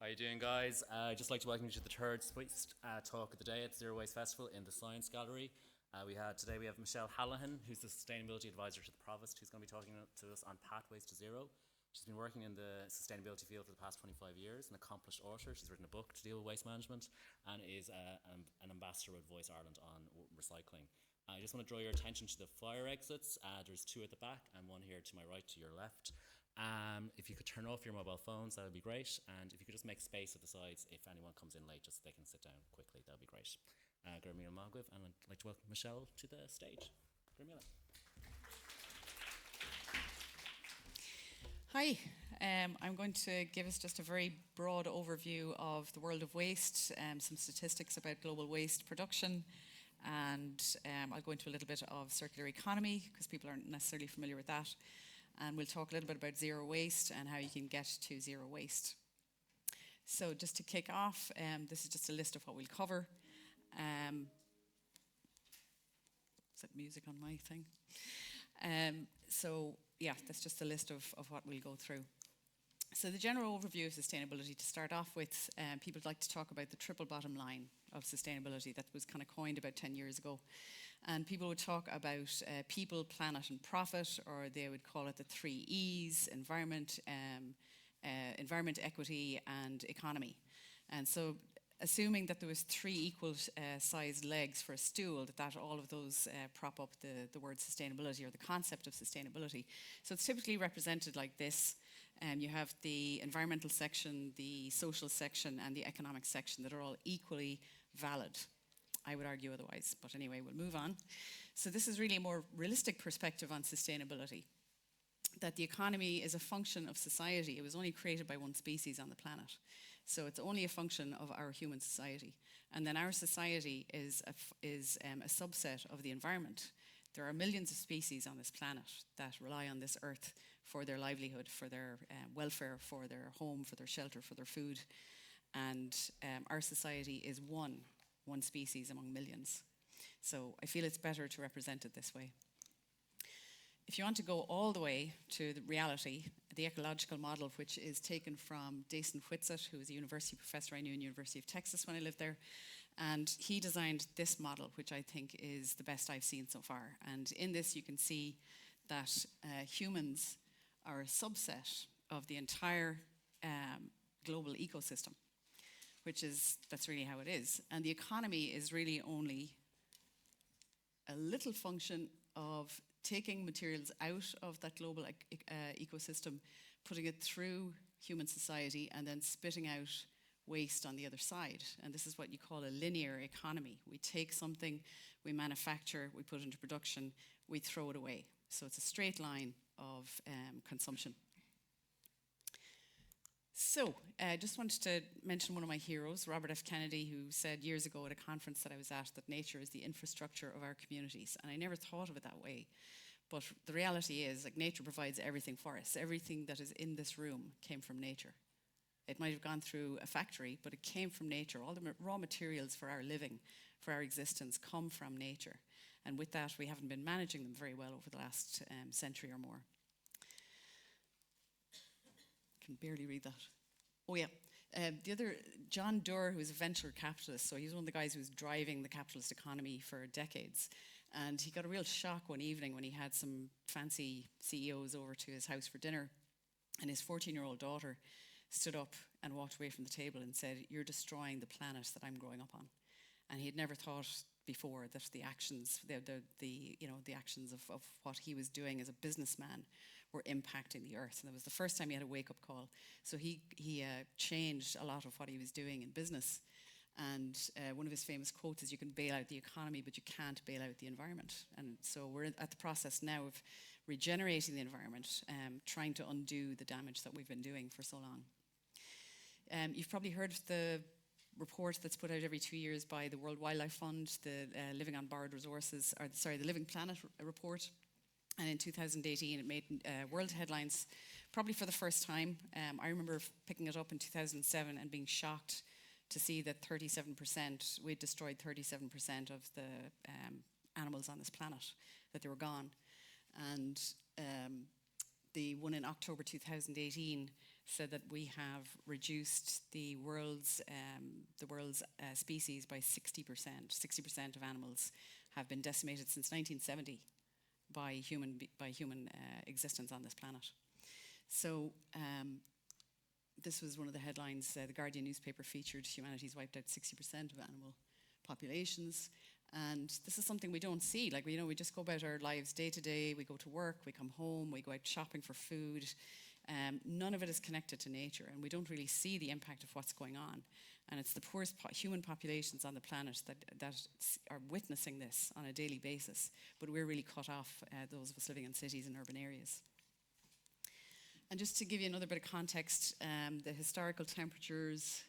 How you doing, guys? I'd just like to welcome you to the third talk of the day at Zero Waste Festival in the Science Gallery. Today we have Michele Hallahan, who's the Sustainability Advisor to the Provost, who's going to be talking to us on pathways to zero. She's been working in the sustainability field for the past 25 years, an accomplished author. She's written a book to deal with waste management and is an ambassador with Voice Ireland on recycling. I just want to draw your attention to the fire exits. There's two at the back and one here to my right, to your left. If you could turn off your mobile phones, that would be great. And if you could just make space at the sides, if anyone comes in late, just so they can sit down quickly, that would be great. Gurmila Magwiv, and I'd like to welcome Michele to the stage. Gurmila. Hi, I'm going to give us just a very broad overview of the world of waste, some statistics about global waste production, and I'll go into a little bit of circular economy because people aren't necessarily familiar with that. And we'll talk a little bit about zero waste and how you can get to zero waste. So just to kick off, this is just a list of what we'll cover. Is that music on my thing? So yeah, that's just a list of what we'll go through. So the general overview of sustainability, to start off with, people like to talk about the triple bottom line of sustainability that was kind of coined about 10 years ago. And people would talk about people, planet and profit, or they would call it the 3 E's, environment, equity and economy. And so assuming that there was 3 equal sized legs for a stool, that all of those prop up the word sustainability or the concept of sustainability. So it's typically represented like this. You have the environmental section, the social section, and the economic section that are all equally valid. I would argue otherwise, but anyway, we'll move on. So this is really a more realistic perspective on sustainability, that the economy is a function of society. It was only created by one species on the planet. So it's only a function of our human society. And then our society is a subset of the environment. There are millions of species on this planet that rely on this earth for their livelihood, for their welfare, for their home, for their shelter, for their food. And our society is one species among millions. So I feel it's better to represent it this way. If you want to go all the way to the reality, the ecological model, which is taken from Jason Whitsett, who was a university professor I knew in the University of Texas when I lived there, and he designed this model, which I think is the best I've seen so far. And in this you can see that humans are a subset of the entire global ecosystem, that's really how it is. And the economy is really only a little function of taking materials out of that global ecosystem, putting it through human society, and then spitting out waste on the other side. And this is what you call a linear economy. We take something, we manufacture, we put it into production, we throw it away. So it's a straight line of consumption. So I just wanted to mention one of my heroes, Robert F. Kennedy, who said years ago at a conference that I was at that nature is the infrastructure of our communities. And I never thought of it that way. But the reality is, like, nature provides everything for us. Everything that is in this room came from nature. It might have gone through a factory, but it came from nature. All the raw materials for our living, for our existence, come from nature. And with that, we haven't been managing them very well over the last century or more. Can barely read that. Oh yeah, John Doerr, who was a venture capitalist, so he was one of the guys who was driving the capitalist economy for decades. And he got a real shock one evening when he had some fancy CEOs over to his house for dinner. And his 14-year-old daughter stood up and walked away from the table and said, "You're destroying the planet that I'm growing up on." And he had never thought before that the actions, the actions of what he was doing as a businessman were impacting the earth. And it was the first time he had a wake-up call. So he changed a lot of what he was doing in business. And one of his famous quotes is, "You can bail out the economy, but you can't bail out the environment." And so we're at the process now of regenerating the environment, trying to undo the damage that we've been doing for so long. You've probably heard of the report that's put out every 2 years by the World Wildlife Fund, the Living on Borrowed Resources, the Living Planet report. And in 2018, it made world headlines, probably for the first time. I remember picking it up in 2007 and being shocked to see that 37%, we'd destroyed 37% of the animals on this planet, that they were gone. And the one in October 2018 said that we have reduced the world's species by 60%. 60% of animals have been decimated since 1970 by human existence on this planet. So this was one of the headlines. The Guardian newspaper featured humanity's wiped out 60% of animal populations. And this is something we don't see. Like, we just go about our lives day to day. We go to work, we come home, we go out shopping for food. None of it is connected to nature, and we don't really see the impact of what's going on. And it's the poorest human populations on the planet that are witnessing this on a daily basis. But we're really cut off, those of us living in cities and urban areas. And just to give you another bit of context, the historical temperatures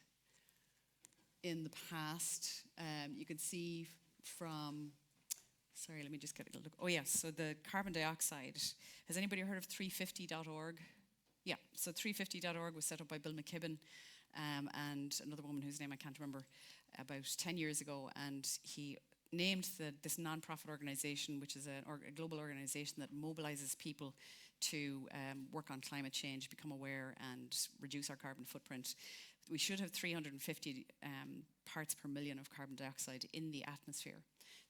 in the past, you can see from, sorry, let me just get a look. Oh yes, so the carbon dioxide. Has anybody heard of 350.org? Yeah, so 350.org was set up by Bill McKibben and another woman whose name I can't remember, about 10 years ago, and he named this non-profit organization, which is a global organization that mobilizes people to work on climate change, become aware, and reduce our carbon footprint. We should have 350 parts per million of carbon dioxide in the atmosphere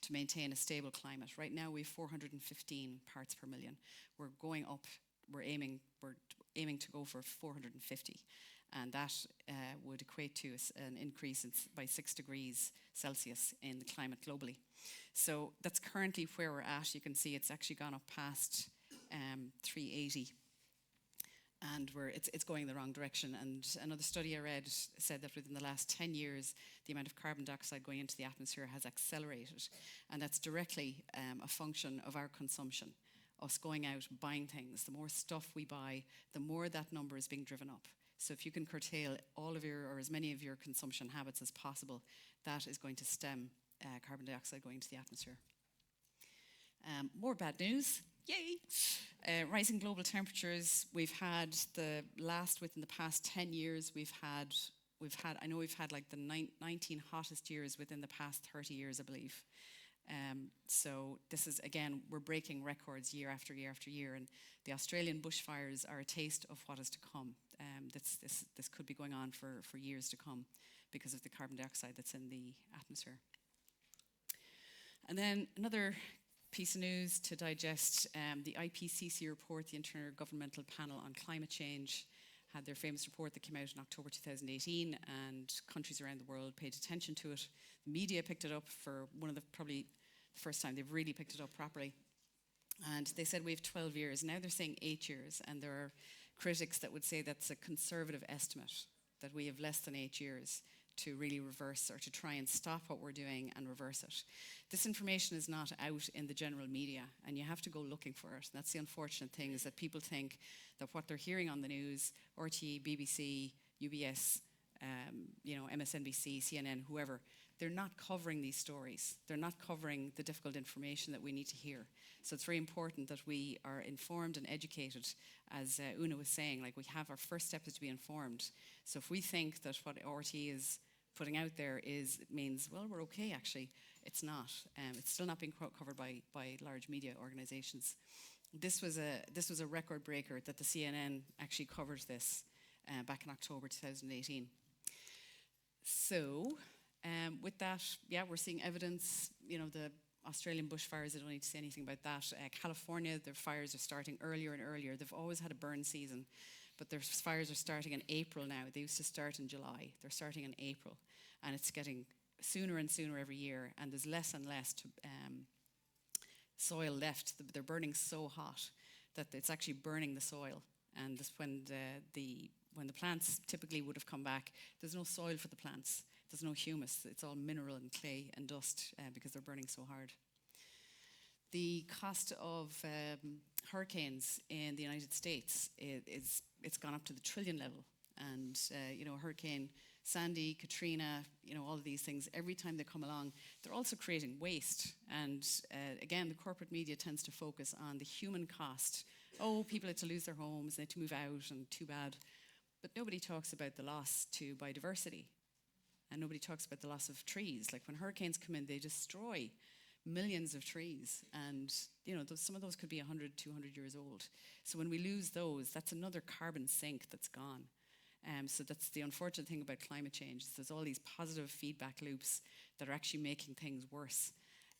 to maintain a stable climate. Right now we have 415 parts per million. We're going up. We're aiming to go for 450, and that would equate to an increase by 6 degrees Celsius in the climate globally. So that's currently where we're at. You can see it's actually gone up past 380. And it's going the wrong direction. And another study I read said that within the last 10 years, the amount of carbon dioxide going into the atmosphere has accelerated. And that's directly a function of our consumption, us going out, buying things. The more stuff we buy, the more that number is being driven up. So if you can curtail all of your, or as many of your consumption habits as possible, that is going to stem carbon dioxide going into the atmosphere. More bad news. Yay! Rising global temperatures. We've had within the past 10 years, we've had like the 19 hottest years within the past 30 years, I believe. So this is, again, we're breaking records year after year after year, and the Australian bushfires are a taste of what is to come. This could be going on for years to come because of the carbon dioxide that's in the atmosphere. And then another piece of news to digest, the IPCC report, the Intergovernmental Panel on Climate Change, had their famous report that came out in October 2018, and countries around the world paid attention to it. The media picked it up for probably the first time they've really picked it up properly. And they said we have 12 years. Now they're saying 8 years, and there are critics that would say that's a conservative estimate, that we have less than 8 years to really reverse or to try and stop what we're doing and reverse it. This information is not out in the general media, and you have to go looking for it. And that's the unfortunate thing, is that people think that what they're hearing on the news, RTE, BBC, UBS, MSNBC, CNN, whoever, they're not covering these stories. They're not covering the difficult information that we need to hear. So it's very important that we are informed and educated. As Una was saying, like, we have our first step is to be informed. So if we think that what RTE is putting out there means, well, we're okay, actually, it's not. It's still not being covered by large media organizations. This was a record breaker that the CNN actually covered this back in October 2018. So with that, yeah, we're seeing evidence. The Australian bushfires, I don't need to say anything about that. California, their fires are starting earlier and earlier. They've always had a burn season, but their fires are starting in April now. They used to start in July. They're starting in April, and it's getting sooner and sooner every year, and there's less and less soil left. They're burning so hot that it's actually burning the soil, and when the plants typically would have come back, there's no soil for the plants. There's no humus. It's all mineral and clay and dust because they're burning so hard. The cost of hurricanes in the United States, it's gone up to the trillion level. And, Hurricane Sandy, Katrina, all of these things, every time they come along, they're also creating waste. And again, the corporate media tends to focus on the human cost. Oh, people had to lose their homes, they had to move out, and too bad. But nobody talks about the loss to biodiversity. And nobody talks about the loss of trees. Like, when hurricanes come in, they destroy millions of trees, and some of those could be 100, 200 years old. So when we lose those, that's another carbon sink that's gone. So that's the unfortunate thing about climate change. There's all these positive feedback loops that are actually making things worse.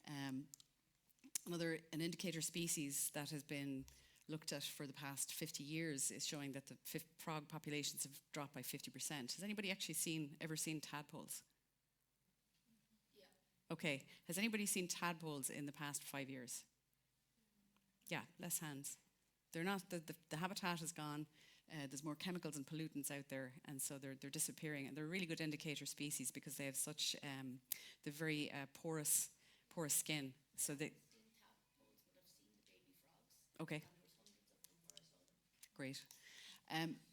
An indicator species that has been looked at for the past 50 years is showing that the frog populations have dropped by 50%. Has anybody actually ever seen tadpoles? Yeah. Okay. Has anybody seen tadpoles in the past 5 years? Yeah, less hands. They're not, the habitat is gone. There's more chemicals and pollutants out there, and so they're disappearing. And they're a really good indicator species because they have such the very porous skin. So they. Okay. Great.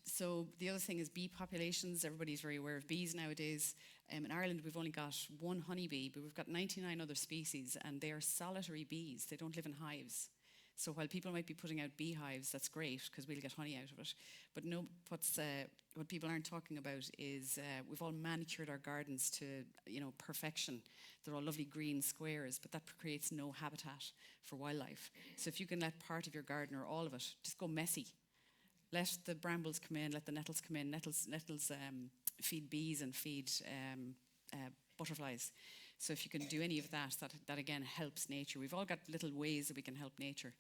So the other thing is bee populations. Everybody's very aware of bees nowadays. In Ireland, we've only got one honeybee, but we've got 99 other species, and they are solitary bees. They don't live in hives. So while people might be putting out beehives, that's great because we'll get honey out of it. But what people aren't talking about is we've all manicured our gardens to perfection. They're all lovely green squares, but that creates no habitat for wildlife. So if you can let part of your garden or all of it just go messy, let the brambles come in, let the nettles come in. Nettles feed bees and feed butterflies. So if you can do any of that again helps nature. We've all got little ways that we can help nature,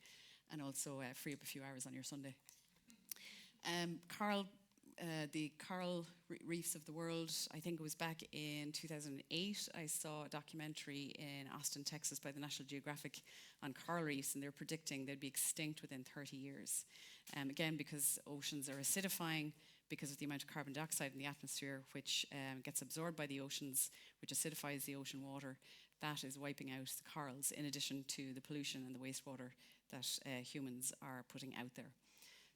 and also free up a few hours on your Sunday. The coral reefs of the world, I think it was back in 2008, I saw a documentary in Austin, Texas by the National Geographic on coral reefs, and they're predicting they'd be extinct within 30 years. Again, because oceans are acidifying, because of the amount of carbon dioxide in the atmosphere, which gets absorbed by the oceans, which acidifies the ocean water, that is wiping out the corals, in addition to the pollution and the wastewater that humans are putting out there.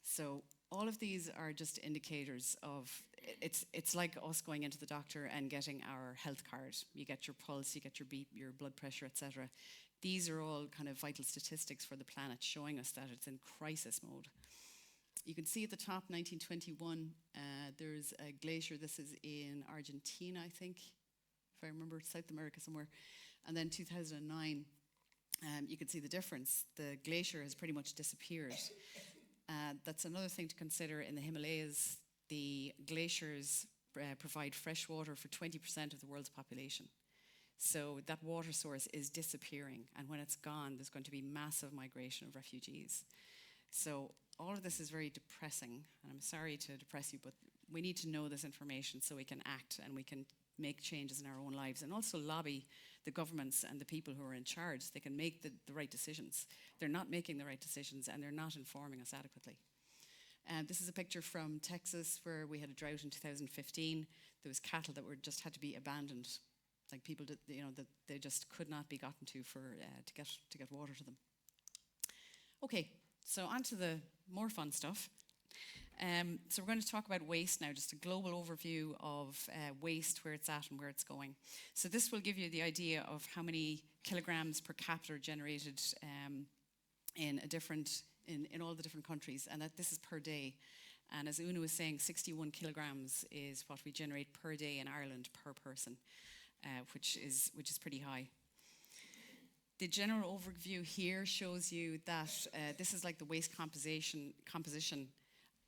So all of these are just indicators of, it's like us going into the doctor and getting our health card. You get your pulse, you get your beat, your blood pressure, etc. These are all kind of vital statistics for the planet, showing us that it's in crisis mode. You can see at the top, 1921, there's a glacier. This is in Argentina, I think, if I remember, South America somewhere. And then 2009, you can see the difference. The glacier has pretty much disappeared. That's another thing to consider. In the Himalayas, the glaciers provide fresh water for 20% of the world's population. So that water source is disappearing. And when it's gone, there's going to be massive migration of refugees. So all of this is very depressing, and I'm sorry to depress you, but we need to know this information so we can act and we can make changes in our own lives, and also lobby the governments and the people who are in charge so they can make the right decisions. They're not making the right decisions, and they're not informing us adequately. This is a picture from Texas where we had a drought in 2015. There was cattle that just had to be abandoned. Like people did, that they just could not be gotten to to get water to them. Okay, so on to the more fun stuff. So we're going to talk about waste now, just a global overview of waste, where it's at and where it's going. So this will give you the idea of how many kilograms per capita are generated in all the different countries, and that this is per day. And as Una was saying, 61 kilograms is what we generate per day in Ireland per person, which is pretty high. The general overview here shows you that this is like the waste composition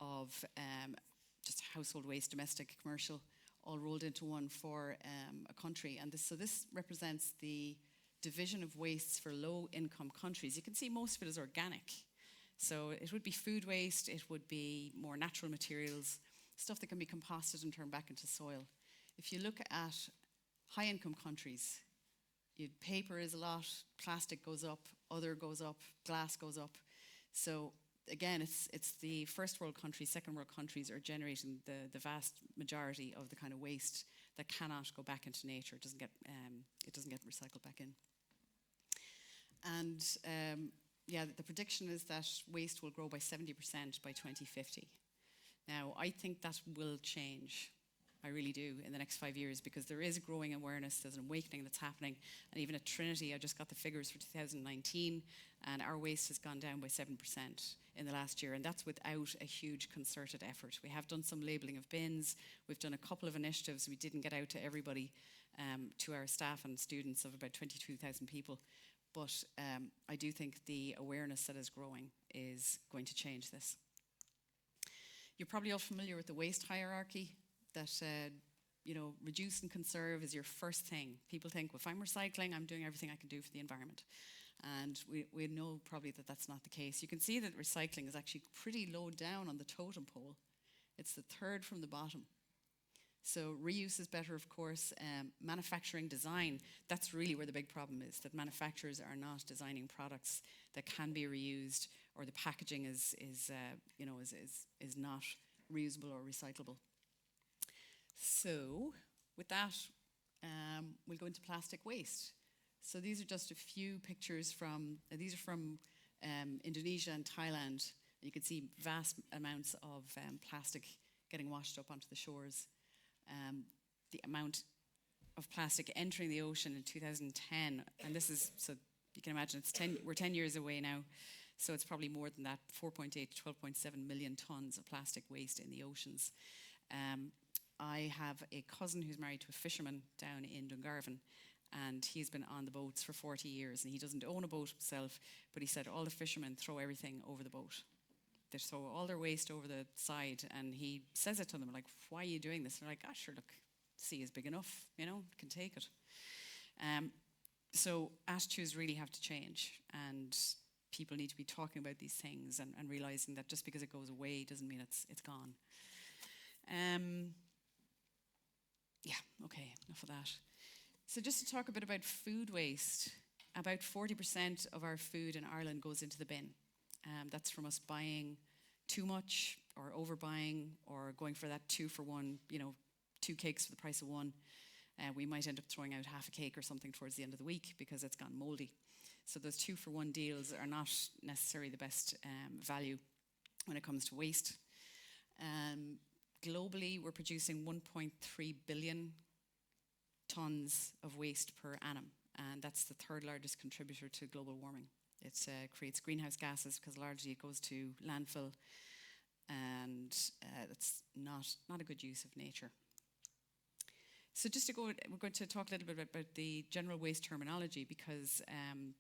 of just household waste, domestic, commercial, all rolled into one for a country. And this represents the division of wastes for low-income countries. You can see most of it is organic. So it would be food waste, it would be more natural materials, stuff that can be composted and turned back into soil. If you look at high-income countries, paper is a lot, plastic goes up, other goes up, glass goes up. So again, it's the first world countries, second world countries are generating the vast majority of the kind of waste that cannot go back into nature. It doesn't get recycled back in. And the prediction is that waste will grow by 70% by 2050. Now, I think that will change. I really do, in the next 5 years, because there is a growing awareness, there's an awakening that's happening. And even at Trinity, I just got the figures for 2019, and our waste has gone down by 7% in the last year, and that's without a huge concerted effort. We have done some labelling of bins, we've done a couple of initiatives, we didn't get out to everybody, to our staff and students of about 22,000 people, But I do think the awareness that is growing is going to change this. You're probably all familiar with the waste hierarchy, that reduce and conserve is your first thing. People think, well, if I'm recycling, I'm doing everything I can do for the environment. And we know probably that that's not the case. You can see that recycling is actually pretty low down on the totem pole. It's the third from the bottom. So reuse is better, of course. Manufacturing design, that's really where the big problem is, that manufacturers are not designing products that can be reused, or the packaging is not reusable or recyclable. So with that, we'll go into plastic waste. So these are just a few pictures from, these are from Indonesia and Thailand. You can see vast amounts of plastic getting washed up onto the shores. The amount of plastic entering the ocean in 2010, and this is, so you can imagine, we're 10 years away now, so it's probably more than that, 4.8 to 12.7 million tons of plastic waste in the oceans. I have a cousin who's married to a fisherman down in Dungarvan, and he's been on the boats for 40 years, and he doesn't own a boat himself, but he said all the fishermen throw everything over the boat. They throw all their waste over the side, and he says it to them, like, why are you doing this? And they're like, ah, sure, look, the sea is big enough, can take it. So attitudes really have to change, and people need to be talking about these things and realizing that just because it goes away doesn't mean it's gone. Yeah, okay, enough of that. So just to talk a bit about food waste, about 40% of our food in Ireland goes into the bin. That's from us buying too much, or overbuying, or going for that 2-for-1, 2 cakes for the price of one. We might end up throwing out half a cake or something towards the end of the week because it's gone mouldy. So those 2-for-1 deals are not necessarily the best value when it comes to waste. Globally, we're producing 1.3 billion tons of waste per annum, and that's the third largest contributor to global warming. It creates greenhouse gases because largely it goes to landfill, and that's not a good use of nature. So just to go, we're going to talk a little bit about the general waste terminology, because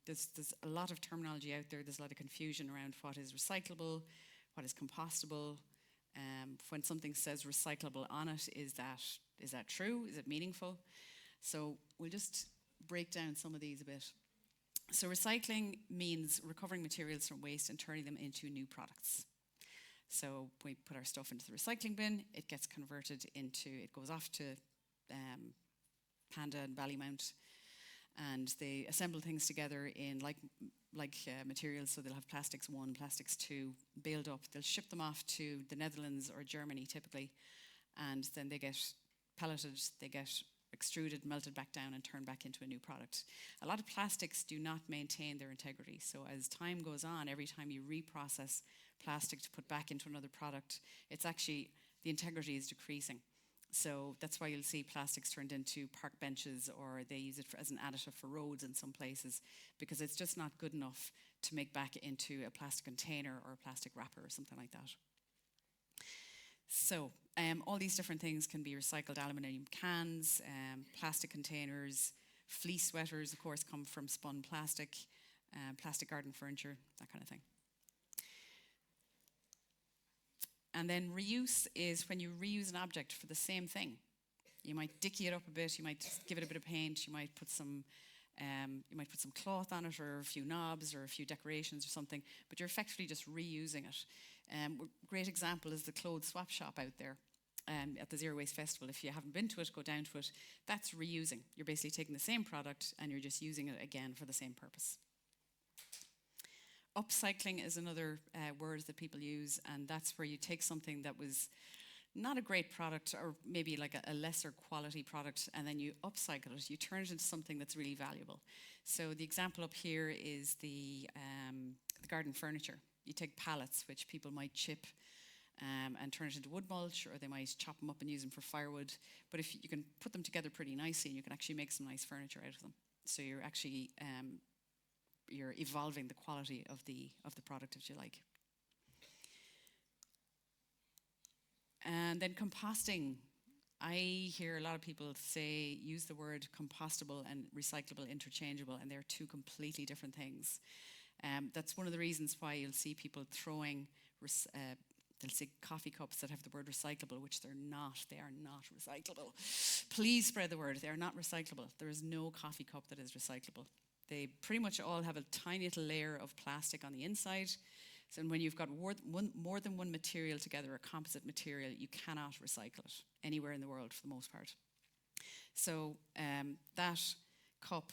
there's a lot of terminology out there. There's a lot of confusion around what is recyclable, what is compostable. When something says recyclable on it, is that true? Is it meaningful? So we'll just break down some of these a bit. So recycling means recovering materials from waste and turning them into new products. So we put our stuff into the recycling bin, it gets converted into, it goes off to Panda and Ballymount, and they assemble things together in like materials. So they'll have plastics 1, plastics 2 baled up. They'll ship them off to the Netherlands or Germany typically, and then they get pelleted, they get extruded, melted back down, and turned back into a new product. A lot of plastics do not maintain their integrity. So as time goes on, every time you reprocess plastic to put back into another product, it's actually, the integrity is decreasing. So that's why you'll see plastics turned into park benches, or they use it as an additive for roads in some places, because it's just not good enough to make back into a plastic container or a plastic wrapper or something like that. So all these different things can be recycled: aluminium cans, plastic containers, fleece sweaters, of course, come from spun plastic, plastic garden furniture, that kind of thing. And then reuse is when you reuse an object for the same thing. You might dicky it up a bit, you might give it a bit of paint, you might put some cloth on it, or a few knobs, or a few decorations or something, but you're effectively just reusing it. A great example is the clothes swap shop out there at the Zero Waste Festival. If you haven't been to it, go down to it. That's reusing. You're basically taking the same product and you're just using it again for the same purpose. Upcycling is another word that people use, and that's where you take something that was not a great product, or maybe like a lesser quality product, and then you upcycle it. You turn it into something that's really valuable. So the example up here is the garden furniture. You take pallets, which people might chip and turn it into wood mulch, or they might chop them up and use them for firewood. But if you can put them together pretty nicely, you can actually make some nice furniture out of them. So you're actually you're evolving the quality of the product, if you like. And then composting. I hear a lot of people use the word compostable and recyclable interchangeable, and they're two completely different things. That's one of the reasons why you'll see people throwing, they'll say coffee cups that have the word recyclable, which they're not. They are not recyclable. Please spread the word. They are not recyclable. There is no coffee cup that is recyclable. They pretty much all have a tiny little layer of plastic on the inside. So when you've got more than one material together, a composite material, you cannot recycle it anywhere in the world for the most part. So that cup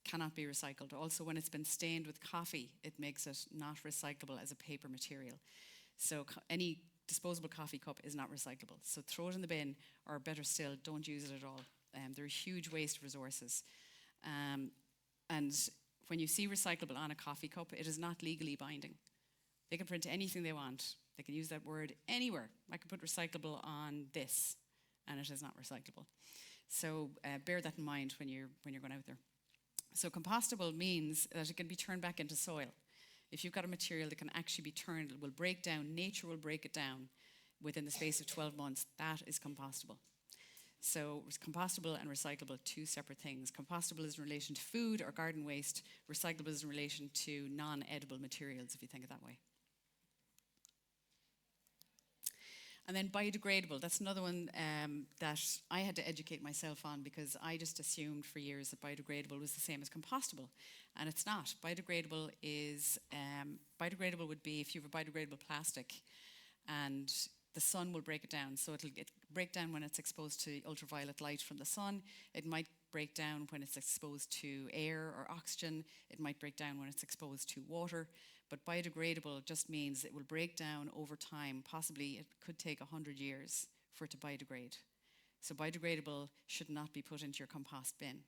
cannot be recycled. Also, when it's been stained with coffee, it makes it not recyclable as a paper material. So any disposable coffee cup is not recyclable. So throw it in the bin, or better still, don't use it at all. They're a huge waste of resources. And when you see recyclable on a coffee cup, it is not legally binding. They can print anything they want. They can use that word anywhere. I could put recyclable on this, and it is not recyclable. So bear that in mind when you're going out there. So compostable means that it can be turned back into soil. If you've got a material that can actually be turned, it will break down, nature will break it down within the space of 12 months, that is compostable. So compostable and recyclable, two separate things. Compostable is in relation to food or garden waste. Recyclable is in relation to non-edible materials, if you think of it that way. And then biodegradable, that's another one that I had to educate myself on, because I just assumed for years that biodegradable was the same as compostable, and it's not. Biodegradable would be if you have a biodegradable plastic and the sun will break it down. So it'll break down when it's exposed to ultraviolet light from the sun. It might break down when it's exposed to air or oxygen. It might break down when it's exposed to water. But biodegradable just means it will break down over time. Possibly it could take 100 years for it to biodegrade. So biodegradable should not be put into your compost bin,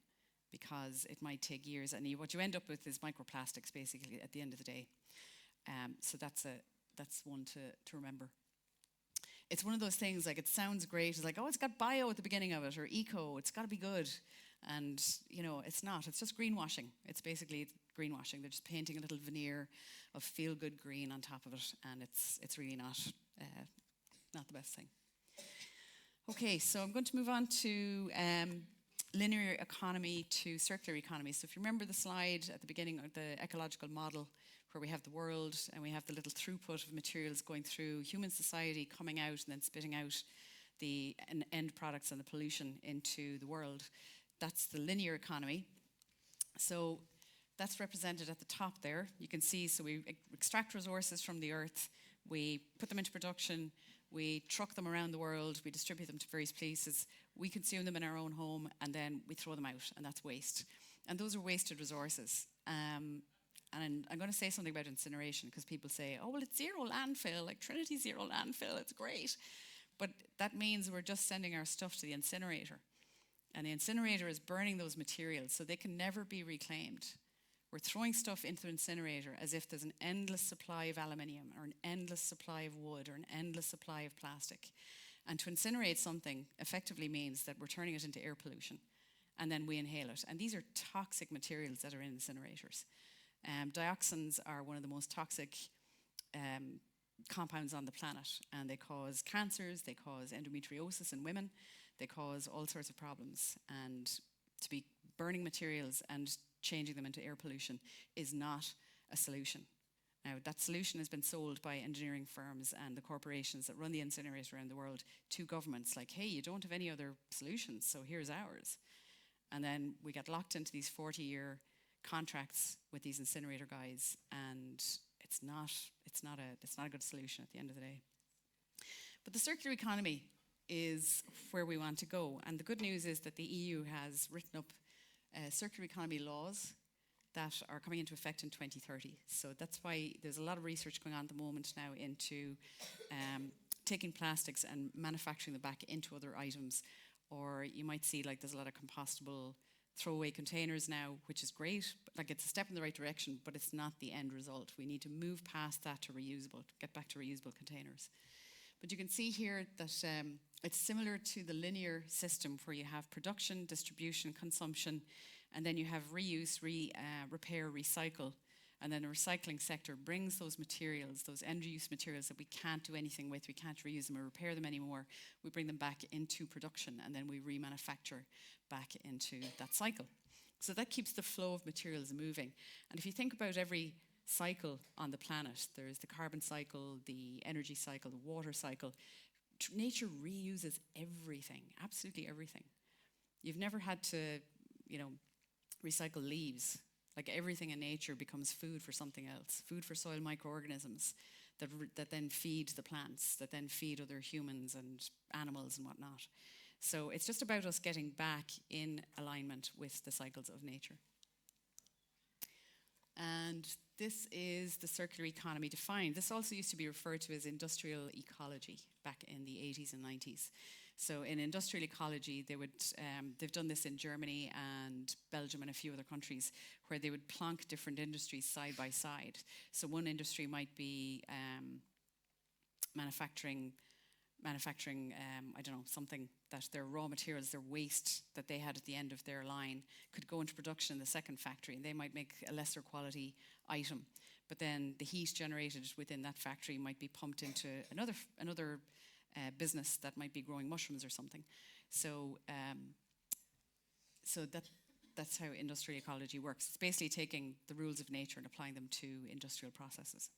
because it might take years. And what you end up with is microplastics, basically, at the end of the day. So that's one to remember. It's one of those things, like, it sounds great. It's like, oh, it's got bio at the beginning of it, or eco. It's got to be good. And, you know, it's not. It's just greenwashing. It's basically greenwashing. They're just painting a little veneer of feel-good green on top of it, and it's really not the best thing. Okay, so I'm going to move on to linear economy to circular economy. So if you remember the slide at the beginning of the ecological model, where we have the world and we have the little throughput of materials going through human society, coming out and then spitting out the end products and the pollution into the world. That's the linear economy. So that's represented at the top there. You can see, so we extract resources from the earth, we put them into production, we truck them around the world, we distribute them to various places, we consume them in our own home, and then we throw them out, and that's waste. And those are wasted resources. And I'm going to say something about incineration, because people say, oh, well, it's zero landfill, like Trinity zero landfill, it's great. But that means we're just sending our stuff to the incinerator. And the incinerator is burning those materials, so they can never be reclaimed. We're throwing stuff into the incinerator as if there's an endless supply of aluminium, or an endless supply of wood, or an endless supply of plastic. And to incinerate something effectively means that we're turning it into air pollution, and then we inhale it. And these are toxic materials that are in incinerators. Dioxins are one of the most toxic compounds on the planet, and they cause cancers, they cause endometriosis in women, they cause all sorts of problems. And to be burning materials and changing them into air pollution is not a solution. Now, that solution has been sold by engineering firms and the corporations that run the incinerators around the world to governments, like, hey, you don't have any other solutions, so here's ours. And then we get locked into these 40-year contracts with these incinerator guys, and it's not a good solution at the end of the day. But the circular economy is where we want to go, and the good news is that the EU has written up circular economy laws that are coming into effect in 2030. So that's why there's a lot of research going on at the moment now into taking plastics and manufacturing them back into other items. Or you might see, like, there's a lot of compostable throwaway containers now, which is great. Like, it's a step in the right direction, but it's not the end result. We need to move past that to reusable, get back to reusable containers. But you can see here that it's similar to the linear system, where you have production, distribution, consumption, and then you have reuse, repair, recycle And then the recycling sector brings those materials, those end-use materials that we can't do anything with, we can't reuse them or repair them anymore, we bring them back into production, and then we remanufacture back into that cycle. So that keeps the flow of materials moving. And if you think about every cycle on the planet, there's the carbon cycle, the energy cycle, the water cycle. Nature reuses everything, absolutely everything. You've never had to, recycle leaves. Like everything in nature becomes food for something else, food for soil microorganisms that then feed the plants, that then feed other humans and animals and whatnot. So it's just about us getting back in alignment with the cycles of nature. And this is the circular economy defined. This also used to be referred to as industrial ecology back in the 80s and 90s. So in industrial ecology, they've done this in Germany and Belgium and a few other countries, where they would plonk different industries side by side. So one industry might be manufacturing, something that their raw materials, their waste that they had at the end of their line could go into production in the second factory, and they might make a lesser quality item. But then the heat generated within that factory might be pumped into another business that might be growing mushrooms or something. So that's how industrial ecology works. It's basically taking the rules of nature and applying them to industrial processes.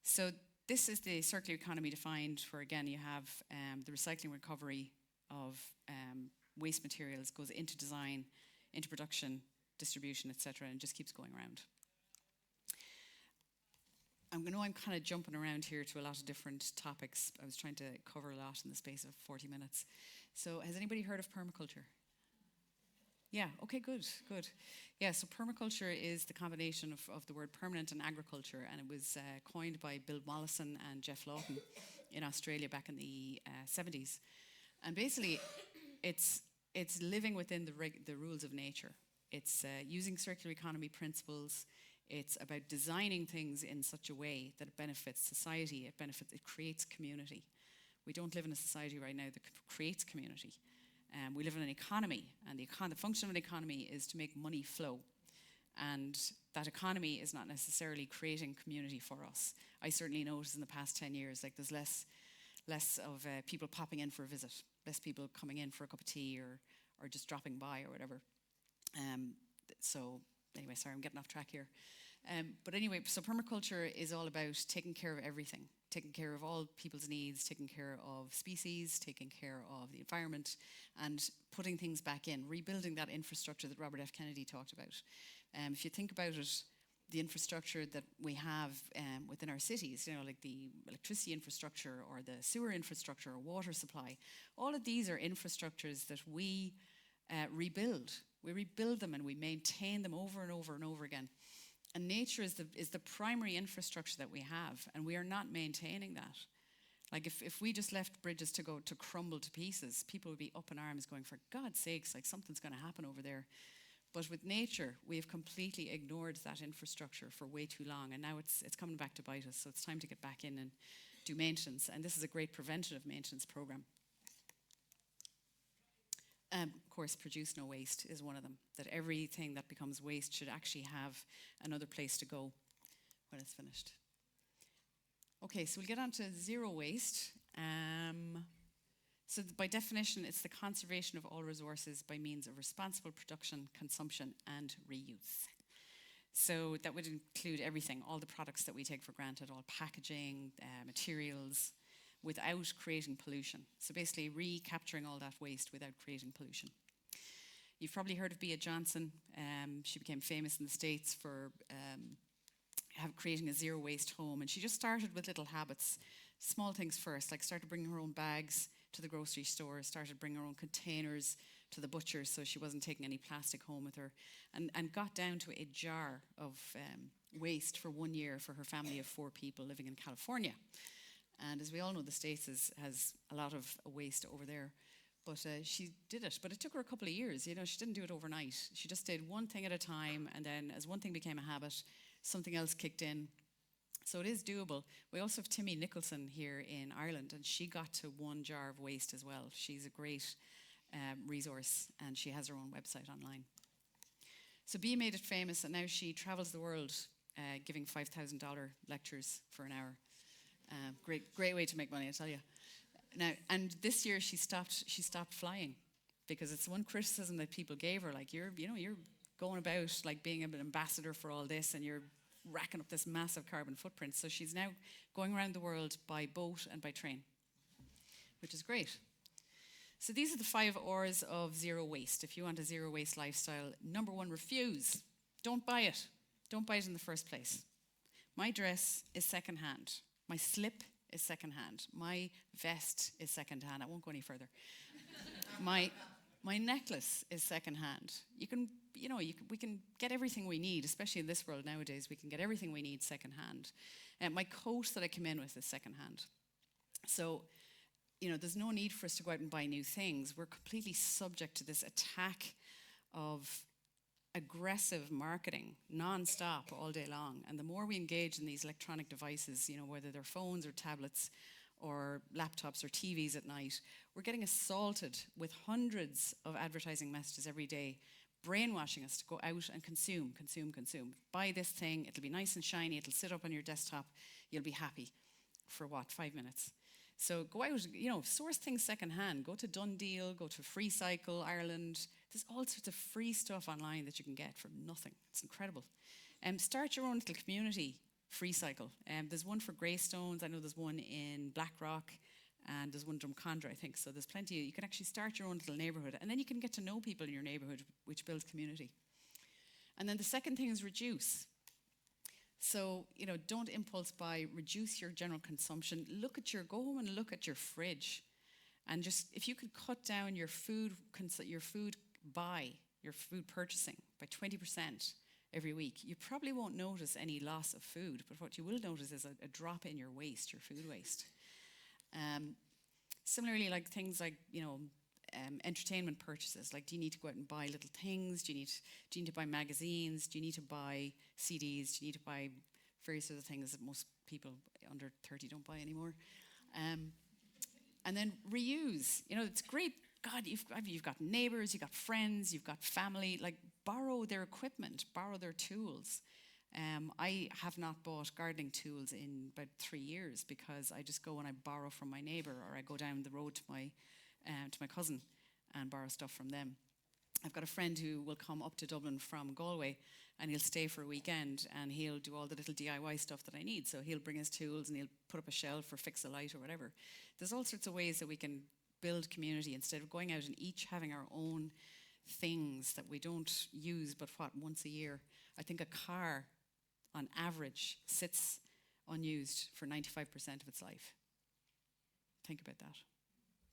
So this is the circular economy defined, where again you have the recycling recovery of waste materials goes into design, into production, distribution, etc., and just keeps going around. I'm kind of jumping around here to a lot of different topics. I was trying to cover a lot in the space of 40 minutes. So has anybody heard of permaculture? Yeah, okay, good. Yeah, so permaculture is the combination of the word permanent and agriculture, and it was coined by Bill Mollison and Jeff Lawton in Australia back in the 70s. And basically, it's living within the rules of nature. It's using circular economy principles. It's about designing things in such a way that it benefits society, it creates community. We don't live in a society right now that creates community. We live in an economy, and the function of an economy is to make money flow. And that economy is not necessarily creating community for us. I certainly noticed in the past 10 years, like there's less of people popping in for a visit, less people coming in for a cup of tea or just dropping by or whatever. So anyway, sorry, I'm getting off track here. But anyway, so permaculture is all about taking care of everything, taking care of all people's needs, taking care of species, taking care of the environment, and putting things back in, rebuilding that infrastructure that Robert F. Kennedy talked about. If you think about it, the infrastructure that we have within our cities, like the electricity infrastructure or the sewer infrastructure or water supply, all of these are infrastructures that we rebuild. We rebuild them and we maintain them over and over and over again. And nature is the primary infrastructure that we have, and we are not maintaining that. Like if we just left bridges to crumble to pieces, people would be up in arms going, for God's sakes, like something's going to happen over there. But with nature, we have completely ignored that infrastructure for way too long, and now it's coming back to bite us. So it's time to get back in and do maintenance, and this is a great preventative maintenance program. Of course, produce no waste is one of them, that everything that becomes waste should actually have another place to go when it's finished. Okay, so we'll get on to zero waste. So by definition, it's the conservation of all resources by means of responsible production, consumption, and reuse. So that would include everything, all the products that we take for granted, all packaging, materials, without creating pollution. So basically recapturing all that waste without creating pollution. You've probably heard of Bea Johnson. She became famous in the States for creating a zero waste home. And she just started with little habits, small things first, like started bringing her own bags to the grocery store, started bringing her own containers to the butcher so she wasn't taking any plastic home with her, and got down to a jar of waste for 1 year for her family of 4 people living in California. And as we all know, the States has a lot of waste over there. But she did it. But it took her a couple of years. She didn't do it overnight. She just did one thing at a time. And then as one thing became a habit, something else kicked in. So it is doable. We also have Timmy Nicholson here in Ireland. And she got to 1 jar of waste as well. She's a great resource. And she has her own website online. So Bea made it famous. And now she travels the world giving $5,000 lectures for an hour. Great way to make money, I tell you. Now, and this year she stopped flying, because it's one criticism that people gave her, like, you're going about like being an ambassador for all this, and you're racking up this massive carbon footprint. So she's now going around the world by boat and by train, which is great. So these are the 5 R's of zero waste. If you want a zero waste lifestyle, number 1, refuse. Don't buy it. Don't buy it in the first place. My dress is secondhand. My slip is secondhand. My vest is secondhand. I won't go any further. My necklace is secondhand. We can get everything we need, especially in this world nowadays. We can get everything we need secondhand. My coat that I came in with is secondhand. So, there's no need for us to go out and buy new things. We're completely subject to this attack of aggressive marketing, non-stop, all day long. And the more we engage in these electronic devices, whether they're phones or tablets or laptops or TVs at night, we're getting assaulted with hundreds of advertising messages every day, brainwashing us to go out and consume. Buy this thing, it'll be nice and shiny, it'll sit up on your desktop, you'll be happy for 5 minutes. So go out, source things secondhand. Go to Dundee, go to Freecycle Ireland. There's all sorts of free stuff online that you can get for nothing. It's incredible. Start your own little community, Freecycle. There's one for Greystones. I know there's one in Blackrock, and there's one in Drumcondra, I think. So there's plenty. You can actually start your own little neighbourhood, and then you can get to know people in your neighbourhood, which builds community. And then the second thing is reduce. So, don't impulse buy, reduce your general consumption. Go home and look at your fridge. And just, if you could cut down your food purchasing by 20% every week, you probably won't notice any loss of food, but what you will notice is a drop in your waste, your food waste. Similarly, like things like, entertainment purchases. Like, do you need to go out and buy little things? Do you need to buy magazines? Do you need to buy CDs? Do you need to buy various other things that most people under 30 don't buy anymore? And then reuse. It's great. God, you've got neighbours, you've got friends, you've got family. Like, borrow their equipment, borrow their tools. I have not bought gardening tools in about 3 years, because I just go and I borrow from my neighbour, or I go down the road to my cousin and borrow stuff from them. I've got a friend who will come up to Dublin from Galway, and he'll stay for a weekend, and he'll do all the little DIY stuff that I need. So he'll bring his tools and he'll put up a shelf or fix a light or whatever. There's all sorts of ways that we can build community instead of going out and each having our own things that we don't use but once a year. I think a car on average sits unused for 95% of its life. Think about that.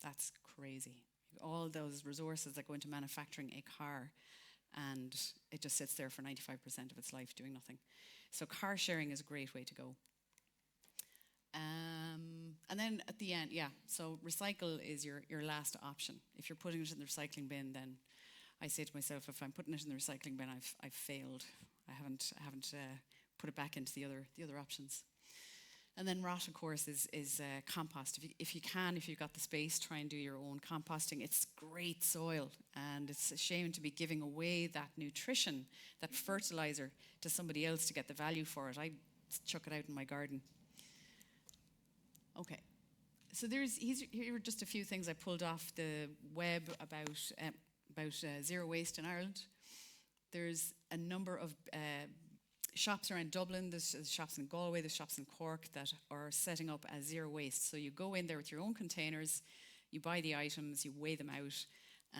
That's crazy. All those resources that go into manufacturing a car, and it just sits there for 95% of its life doing nothing. So car sharing is a great way to go. And then at the end, so recycle is your last option. If you're putting it in the recycling bin, then I say to myself, if I'm putting it in the recycling bin, I've failed. I haven't put it back into the other options. And then rot, of course, is compost. If you've got the space, try and do your own composting. It's great soil, and it's a shame to be giving away that nutrition, that fertilizer, to somebody else to get the value for it. I chuck it out in my garden. Okay, so here are just a few things I pulled off the web about zero waste in Ireland. There's a number of shops around Dublin, there's shops in Galway, there's shops in Cork that are setting up as zero waste. So you go in there with your own containers, you buy the items, you weigh them out,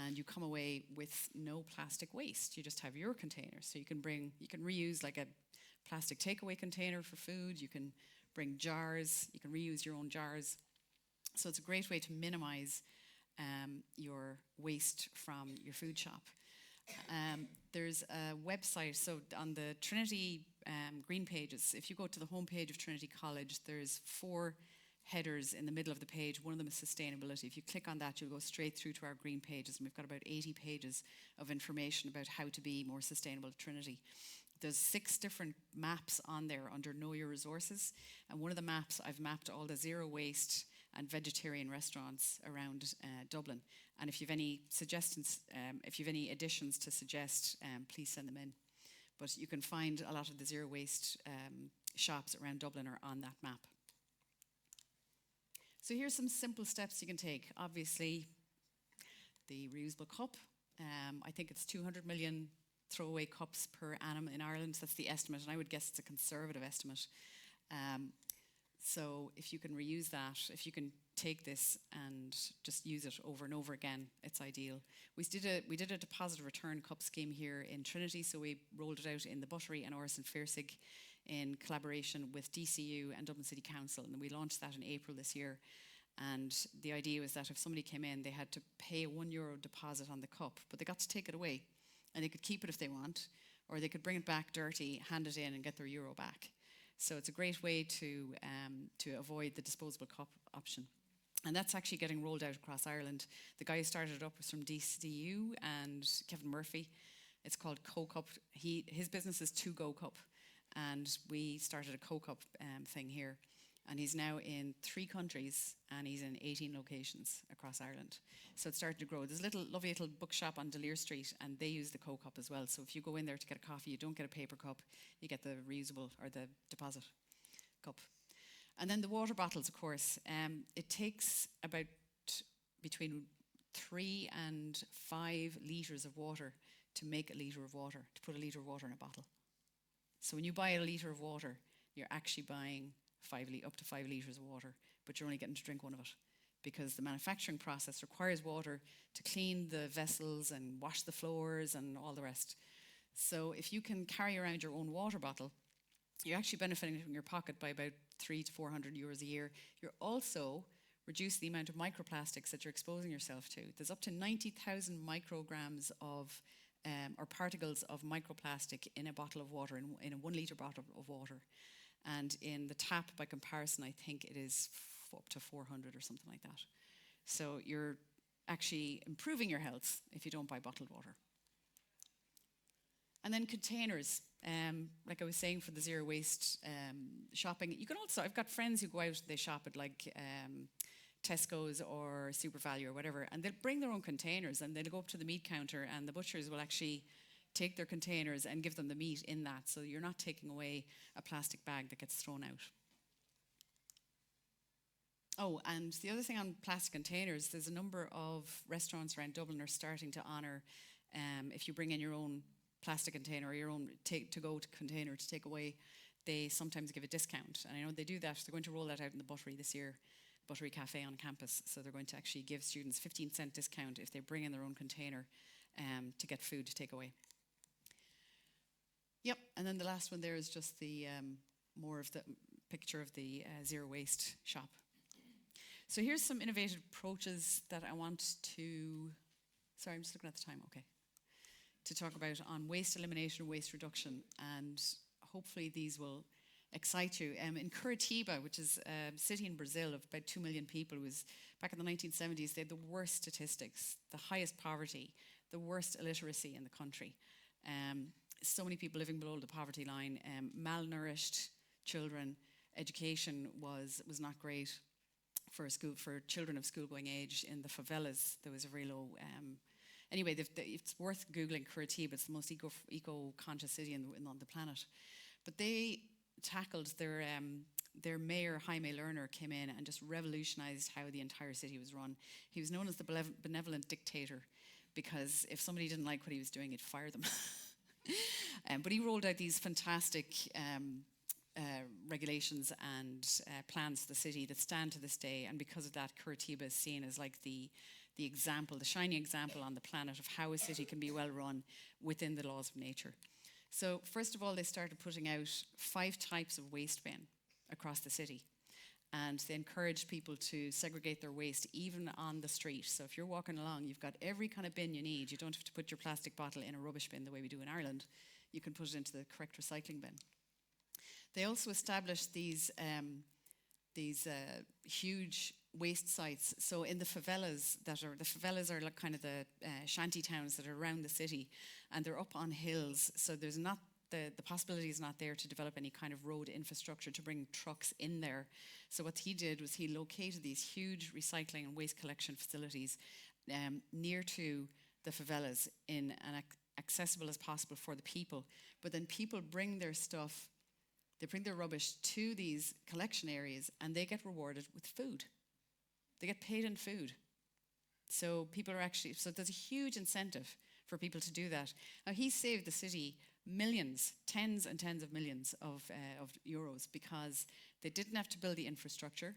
and you come away with no plastic waste. You just have your containers. So you can reuse like a plastic takeaway container for food, you can bring jars, you can reuse your own jars. So it's a great way to minimize your waste from your food shop. There's a website, so on the Trinity green pages, if you go to the homepage of Trinity College, there's 4 headers in the middle of the page. One of them is sustainability. If you click on that, you'll go straight through to our green pages, and we've got about 80 pages of information about how to be more sustainable at Trinity. There's 6 different maps on there under Know Your Resources, and one of the maps, I've mapped all the zero waste and vegetarian restaurants around Dublin. And if you've any suggestions, if you've any additions to suggest, please send them in. But you can find a lot of the zero waste shops around Dublin are on that map. So here's some simple steps you can take. Obviously, the reusable cup. I think it's 200 million throwaway cups per annum in Ireland. That's the estimate, and I would guess it's a conservative estimate. So if you can reuse that, if you can take this and just use it over and over again, it's ideal. We did a deposit return cup scheme here in Trinity, so we rolled it out in the Buttery and Orison Fearsig in collaboration with DCU and Dublin City Council, and we launched that in April this year. And the idea was that if somebody came in, they had to pay a €1 deposit on the cup, but they got to take it away, and they could keep it if they want, or they could bring it back dirty, hand it in, and get their euro back. So it's a great way to avoid the disposable cup option. And that's actually getting rolled out across Ireland. The guy who started it up was from DCU and Kevin Murphy. It's called Co-Cup. His business is To Go Cup, and we started a Co-Cup thing here. And he's now in 3 countries, and he's in 18 locations across Ireland. So it's starting to grow. There's a lovely little bookshop on Doerr Street, and they use the Co-Cup as well. So if you go in there to get a coffee, you don't get a paper cup, you get the reusable or the deposit cup. And then the water bottles, of course. It takes about between 3 and 5 litres of water to make a litre of water, to put a litre of water in a bottle. So when you buy a litre of water, you're actually buying up to 5 litres of water, but you're only getting to drink 1 of it, because the manufacturing process requires water to clean the vessels and wash the floors and all the rest. So if you can carry around your own water bottle, you're actually benefiting from your pocket by about €300 to €400 a year. You're also reducing the amount of microplastics that you're exposing yourself to. There's up to 90,000 micrograms of or particles of microplastic in a bottle of water, in a 1 litre bottle of water. And in the tap, by comparison, I think it is up to 400 or something like that. So you're actually improving your health if you don't buy bottled water. And then containers, like I was saying, for the zero waste shopping. You can also, I've got friends who go out, they shop at like Tesco's or Super Value or whatever, and they'll bring their own containers, and they'll go up to the meat counter, and the butchers will actually take their containers and give them the meat in that, so you're not taking away a plastic bag that gets thrown out. Oh, and the other thing on plastic containers, there's a number of restaurants around Dublin are starting to honour if you bring in your own plastic container or your own to-go container to take away, they sometimes give a discount. And I know they do that. They're going to roll that out in the Buttery this year, Buttery Cafe on campus. So they're going to actually give students 15-cent discount if they bring in their own container to get food to take away. Yep, and then the last one there is just the more of the picture of the zero waste shop. So here's some innovative approaches that I want to, sorry, I'm just looking at the time, okay, to talk about on waste elimination, waste reduction, and hopefully these will excite you. In Curitiba, which is a city in Brazil of about 2 million people, it was back in the 1970s, they had the worst statistics, the highest poverty, the worst illiteracy in the country. So many people living below the poverty line, malnourished children, education was not great for children of school-going age. In the favelas, there was a very low. Anyway, it's worth Googling Curitiba. It's the most eco-conscious city on the planet. But they tackled their mayor, Jaime Lerner, came in and just revolutionized how the entire city was run. He was known as the benevolent dictator, because if somebody didn't like what he was doing, he'd fire them. But he rolled out these fantastic regulations and plans for the city that stand to this day, and because of that, Curitiba is seen as like the example, the shining example on the planet of how a city can be well run within the laws of nature. So first of all, they started putting out 5 types of waste bin across the city, and they encouraged people to segregate their waste even on the street. So if you're walking along, you've got every kind of bin you need. You don't have to put your plastic bottle in a rubbish bin the way we do in Ireland. You can put it into the correct recycling bin. They also established these huge waste sites. So in the favelas are like kind of the shanty towns that are around the city, and they're up on hills. So there's not the possibility is not there to develop any kind of road infrastructure to bring trucks in there. So what he did was he located these huge recycling and waste collection facilities near to the favelas in an accessible as possible for the people. But then people bring their stuff, they bring their rubbish to these collection areas, and they get rewarded with food. They get paid in food. So people are actually, so there's a huge incentive for people to do that. Now, he saved the city millions, tens and tens of millions of euros, because they didn't have to build the infrastructure.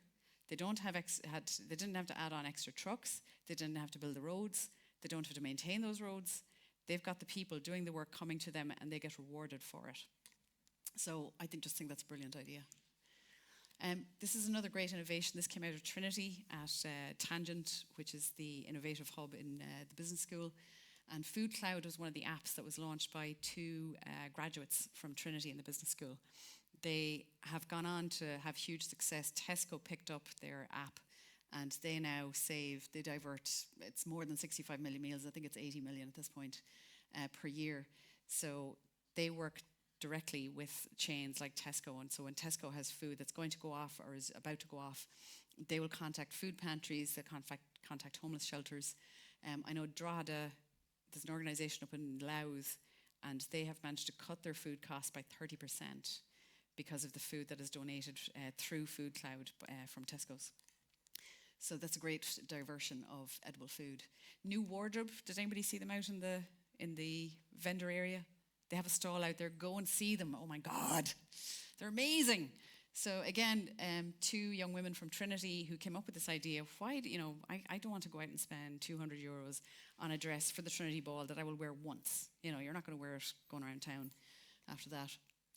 They didn't have to add on extra trucks. They didn't have to build the roads. They don't have to maintain those roads. They've got the people doing the work coming to them, and they get rewarded for it. So I think that's a brilliant idea. This is another great innovation. This came out of Trinity at Tangent, which is the innovative hub in the business school. And Foodcloud was one of the apps that was launched by two graduates from Trinity in the business school. They have gone on to have huge success. Tesco picked up their app, and they now they divert, it's more than 65 million meals. I think it's 80 million at this point per year. So they work directly with chains like Tesco. And so when Tesco has food that's going to go off or is about to go off, they will contact food pantries, they'll contact homeless shelters. I know Drogheda, there's an organisation up in Louth, and they have managed to cut their food costs by 30% because of the food that is donated through Foodcloud from Tesco's. So that's a great diversion of edible food. New Wardrobe, did anybody see them out in the vendor area? They have a stall out there. Go and see them. Oh my God, they're amazing. So again, two young women from Trinity who came up with this idea of why, I don't want to go out and spend 200 euros on a dress for the Trinity Ball that I will wear once. You're not going to wear it going around town after that.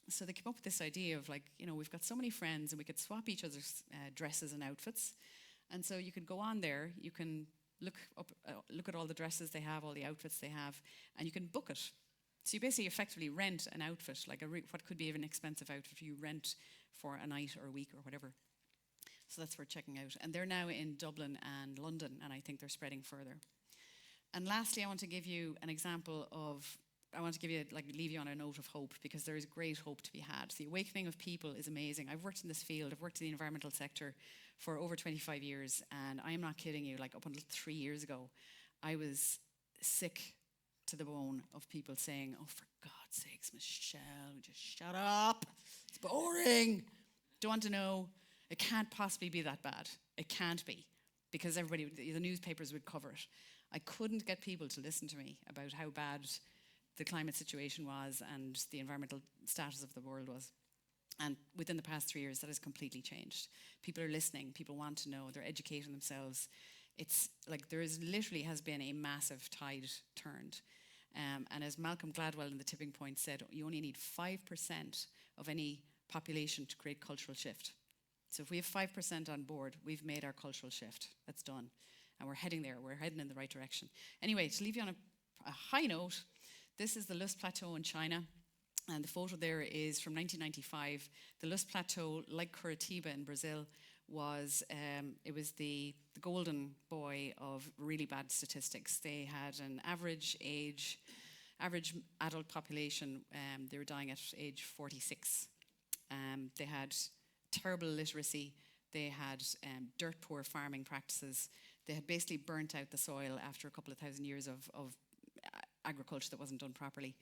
So they came up with this idea of we've got so many friends and we could swap each other's dresses and outfits. And so you could go on there, you can look at all the dresses they have, all the outfits they have, and you can book it. So you basically effectively rent an outfit, like what could be an expensive outfit you rent for a night or a week or whatever. So that's worth checking out. And they're now in Dublin and London, and I think they're spreading further. And lastly, I want to give you an example of, leave you on a note of hope, because there is great hope to be had. The awakening of people is amazing. I've worked in this field, I've worked in the environmental sector for over 25 years, and I am not kidding you, up until 3 years ago, I was sick to the bone of people saying, oh, for God's sakes, Michelle, just shut up. It's boring. Don't want to know. It can't possibly be that bad. It can't be, because the newspapers would cover it. I couldn't get people to listen to me about how bad the climate situation was and the environmental status of the world was. And within the past 3 years, that has completely changed. People are listening. People want to know. They're educating themselves. It's literally has been a massive tide turned. And as Malcolm Gladwell in The Tipping Point said, you only need 5% of any population to create cultural shift. So if we have 5% on board, we've made our cultural shift. That's done. And we're heading there. We're heading in the right direction. Anyway, to leave you on a high note, this is the Loess Plateau in China. And the photo there is from 1995. The Loess Plateau, like Curitiba in Brazil, was the golden boy of really bad statistics. They had an average adult population, they were dying at age 46. They had terrible literacy. They had dirt poor farming practices. They had basically burnt out the soil after a couple of thousand years of agriculture that wasn't done properly.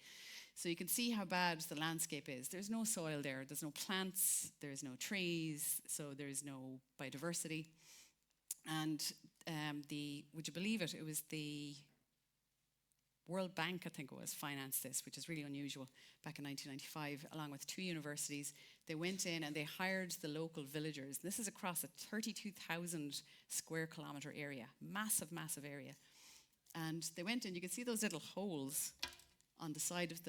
So you can see how bad the landscape is. There's no soil there. There's no plants. There's no trees. So there's no biodiversity. And would you believe it? It was the World Bank, I think it was, financed this, which is really unusual, back in 1995, along with 2 universities. They went in and they hired the local villagers. This is across a 32,000 square kilometre area, massive, massive area. And they went in, you can see those little holes on the side of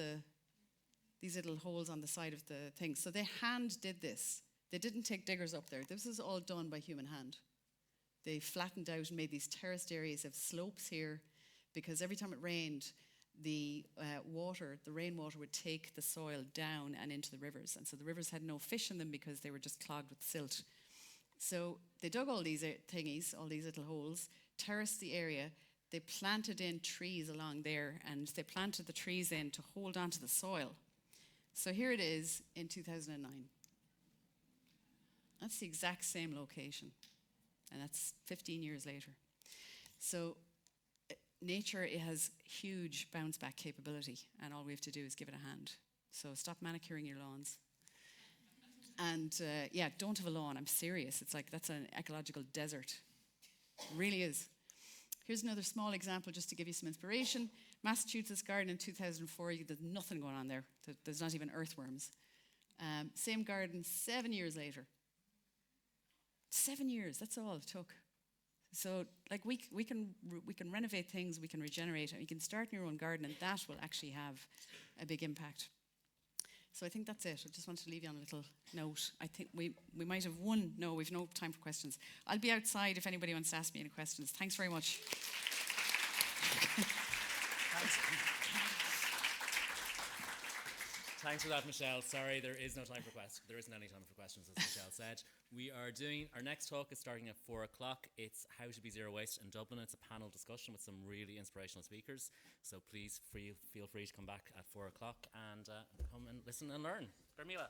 these little holes on the side of the thing. So they hand did this. They didn't take diggers up there. This was all done by human hand. They flattened out and made these terraced areas of slopes here, because every time it rained, the rainwater would take the soil down and into the rivers. And so the rivers had no fish in them because they were just clogged with silt. So they dug all these thingies, all these little holes, terraced the area. They planted in trees along there, and they planted the trees in to hold on to the soil. So here it is in 2009. That's the exact same location, and that's 15 years later. So nature, it has huge bounce back capability, and all we have to do is give it a hand. So stop manicuring your lawns. And yeah, don't have a lawn. I'm serious. It's like that's an ecological desert. It really is. Here's another small example just to give you some inspiration. Massachusetts garden in 2004, there's nothing going on there. There's not even earthworms. Same garden 7 years later. 7 years, that's all it took. So like we can renovate things, we can regenerate, and you can start in your own garden, and that will actually have a big impact. So I think that's it. I just wanted to leave you on a little note. I think we might have one. No, we've no time for questions. I'll be outside if anybody wants to ask me any questions. Thanks very much. Thanks for that, Michelle. Sorry, there is no time for questions. There isn't any time for questions, as Michelle said. We are doing, our next talk is starting at 4 o'clock. It's How to Be Zero Waste in Dublin. It's a panel discussion with some really inspirational speakers. So please feel free to come back at 4 o'clock and come and listen and learn. Garmila.